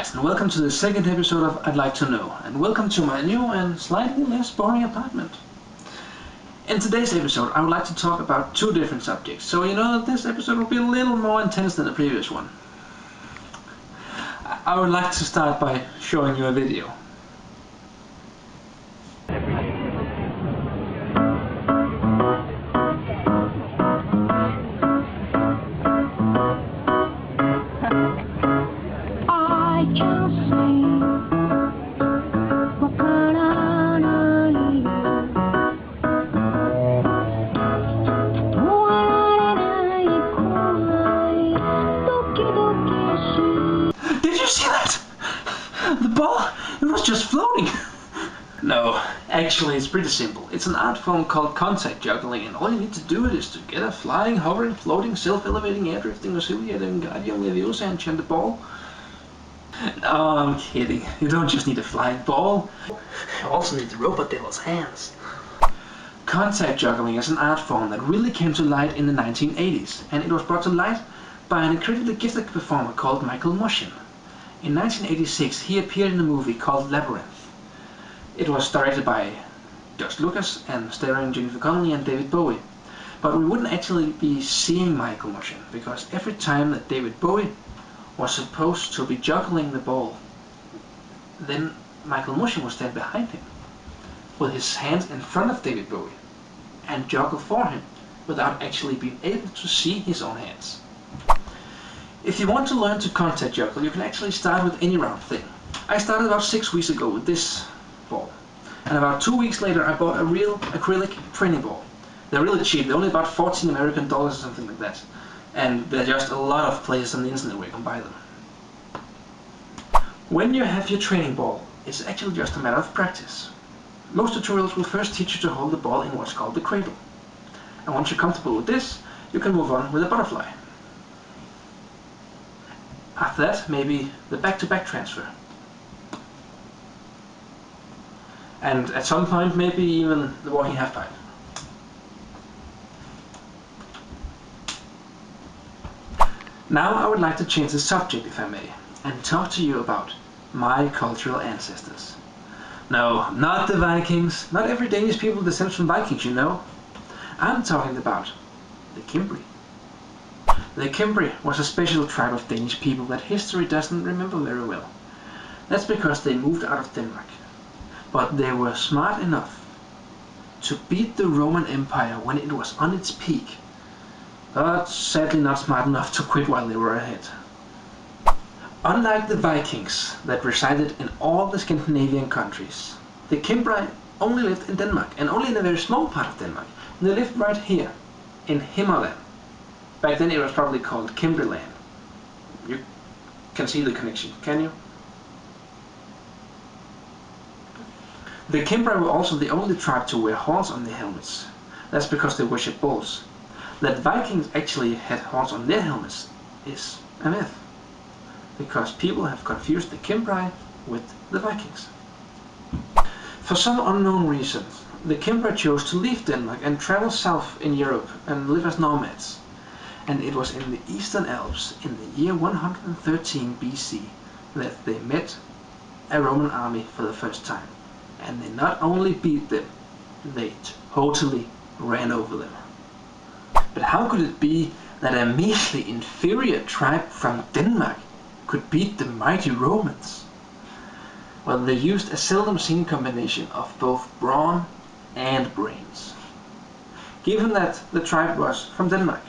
guys, and welcome to the second episode of I'd Like to Know, and welcome to my new and slightly less boring apartment. In today's episode I would like to talk about two different subjects, so you know that this episode will be a little more intense than the previous one. I would like to start by showing you a video. See that? The ball, it was just floating. No, actually it's pretty simple. It's an art form called contact juggling, and all you need to do is to get a flying, hovering, floating, self-elevating, air-drifting, oscillating, guardian leviosa and chant the ball. No, I'm kidding. You don't just need a flying ball. You also need the robot devil's hands. Contact juggling is an art form that really came to light in the 1980s, and it was brought to light by an incredibly gifted performer called Michael Mushin. In 1986, he appeared in a movie called Labyrinth. It was directed by George Lucas and starring Jennifer Connelly and David Bowie. But we wouldn't actually be seeing Michael Mushin, because every time that David Bowie was supposed to be juggling the ball, then Michael Mushin would stand behind him with his hands in front of David Bowie and juggle for him without actually being able to see his own hands. If you want to learn to contact juggle, you can actually start with any round thing. I started about 6 weeks ago with this ball, and about 2 weeks later I bought a real acrylic training ball. They're really cheap, they're only about 14 American dollars or something like that, and there are just a lot of places on the internet where you can buy them. When you have your training ball, it's actually just a matter of practice. Most tutorials will first teach you to hold the ball in what's called the cradle, and once you're comfortable with this, you can move on with a butterfly. After that, maybe the back-to-back transfer. And at some point, maybe even the walking half-pipe. Now I would like to change the subject, if I may, and talk to you about my cultural ancestors. No, not the Vikings. Not every Danish people descend from Vikings, you know. I'm talking about the Cimbri. The Cimbri was a special tribe of Danish people that history doesn't remember very well. That's because they moved out of Denmark. But they were smart enough to beat the Roman Empire when it was on its peak, but sadly not smart enough to quit while they were ahead. Unlike the Vikings that resided in all the Scandinavian countries, the Cimbri only lived in Denmark, and only in a very small part of Denmark. They lived right here, in Himmerland. Back then it was probably called Cimbriland. You can see the connection, can you? The Cimbri were also the only tribe to wear horns on their helmets. That's because they worship bulls. That Vikings actually had horns on their helmets is a myth, because people have confused the Cimbri with the Vikings. For some unknown reason, the Cimbri chose to leave Denmark and travel south in Europe and live as nomads. And it was in the Eastern Alps in the year 113 BC that they met a Roman army for the first time. And they not only beat them, they totally ran over them. But how could it be that a measly inferior tribe from Denmark could beat the mighty Romans? Well, they used a seldom seen combination of both brawn and brains. Given that the tribe was from Denmark,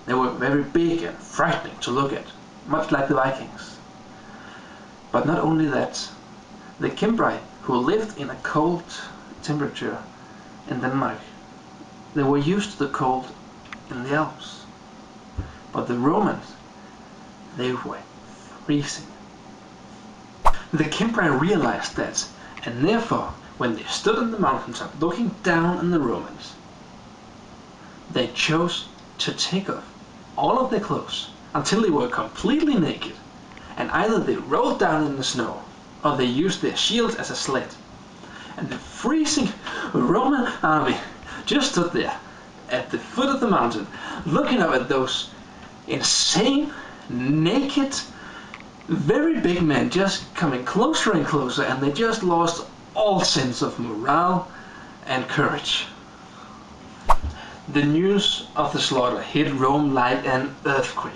they were very big and frightening to look at, much like the Vikings. But not only that, the Cimbri, who lived in a cold temperature in Denmark, they were used to the cold in the Alps. But the Romans, they were freezing. The Cimbri realized that, and therefore, when they stood on the mountaintop looking down on the Romans, they chose to take off all of their clothes until they were completely naked, and either they rolled down in the snow or they used their shields as a sled. And the freezing Roman army just stood there at the foot of the mountain looking up at those insane, naked Very big men just coming closer and closer, and they just lost all sense of morale and courage. The news of the slaughter hit Rome like an earthquake.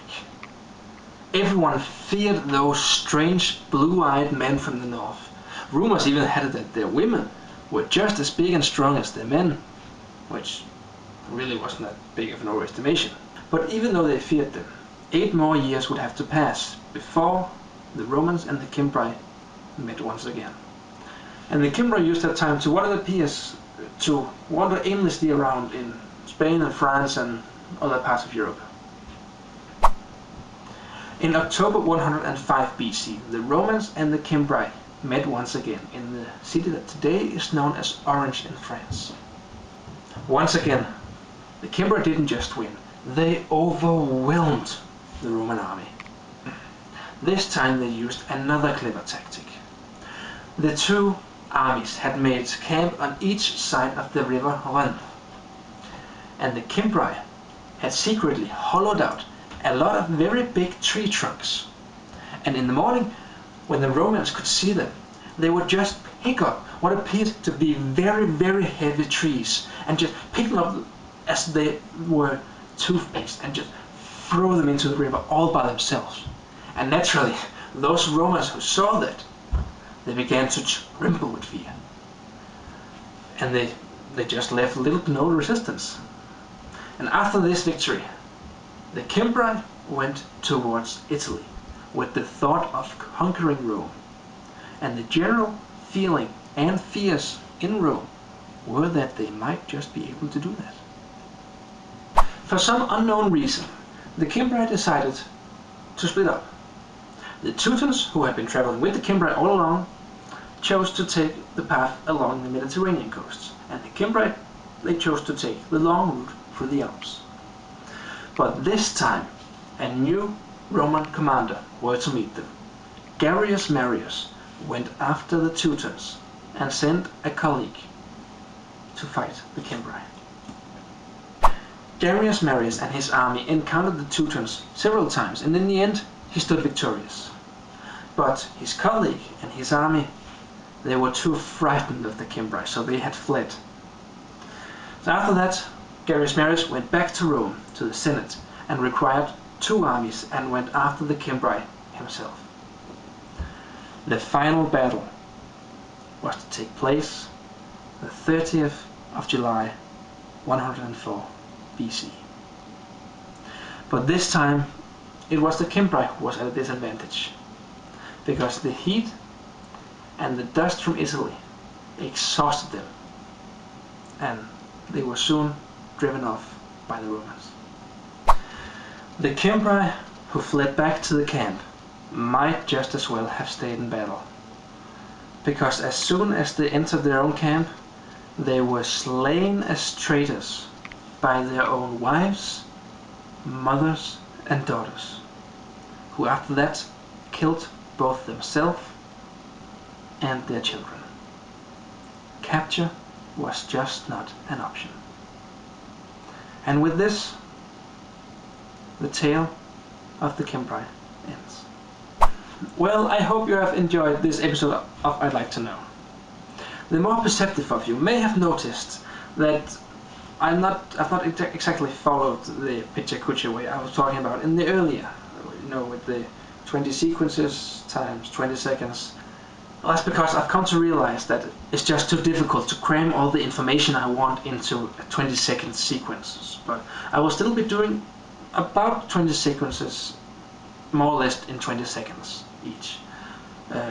Everyone feared those strange blue-eyed men from the north. Rumors even had it that their women were just as big and strong as their men, which really wasn't that big of an overestimation. But even though they feared them, 8 more years would have to pass before the Romans and the Cimbri met once again. And the Cimbri used that time to what it appears to wander aimlessly around in Spain and France and other parts of Europe. In October 105 BC, the Romans and the Cimbri met once again in the city that today is known as Orange in France. Once again, the Cimbri didn't just win, they overwhelmed the Roman army. This time they used another clever tactic. The two armies had made camp on each side of the river Rhône, and the Cimbri had secretly hollowed out a lot of very big tree trunks. And in the morning, when the Romans could see them, they would just pick up what appeared to be very, very heavy trees and just pick them up as they were toothpicks and just throw them into the river all by themselves. And naturally, those Romans who saw that, they began to tremble with fear. And they just left little to no resistance. And after this victory, the Cimbri went towards Italy with the thought of conquering Rome. And the general feeling and fears in Rome were that they might just be able to do that. For some unknown reason, the Cimbri decided to split up. The Teutons, who had been traveling with the Cimbri all along, chose to take the path along the Mediterranean coasts, and the Cimbri, they chose to take the long route through the Alps. But this time, a new Roman commander were to meet them. Gaius Marius went after the Teutons and sent a colleague to fight the Cimbri. Gaius Marius and his army encountered the Teutons several times, and in the end he stood victorious. But his colleague and his army, they were too frightened of the Cimbri, so they had fled. So after that, Gaius Marius went back to Rome, to the Senate, and required 2 armies and went after the Cimbri himself. The final battle was to take place the 30th of July 104 BC. But this time it was the Cimbri who was at a disadvantage, because the heat and the dust from Italy exhausted them, and they were soon driven off by the Romans. The Cimbri, who fled back to the camp, might just as well have stayed in battle, because as soon as they entered their own camp, they were slain as traitors by their own wives, mothers and daughters, who after that killed both themselves and their children. Capture was just not an option. And with this, the tale of the Cimbri ends. Well, I hope you have enjoyed this episode of I'd Like to Know. The more perceptive of you may have noticed that I've not exactly followed the picture way I was talking about in the earlier, with the 20 sequences times 20 seconds. Well, that's because I've come to realize that it's just too difficult to cram all the information I want into a 20-second sequence. But I will still be doing about 20 sequences, more or less in 20 seconds each.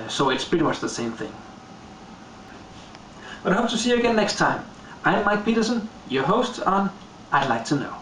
So it's pretty much the same thing. But I hope to see you again next time. I'm Mike Peterson, your host on I'd Like to Know.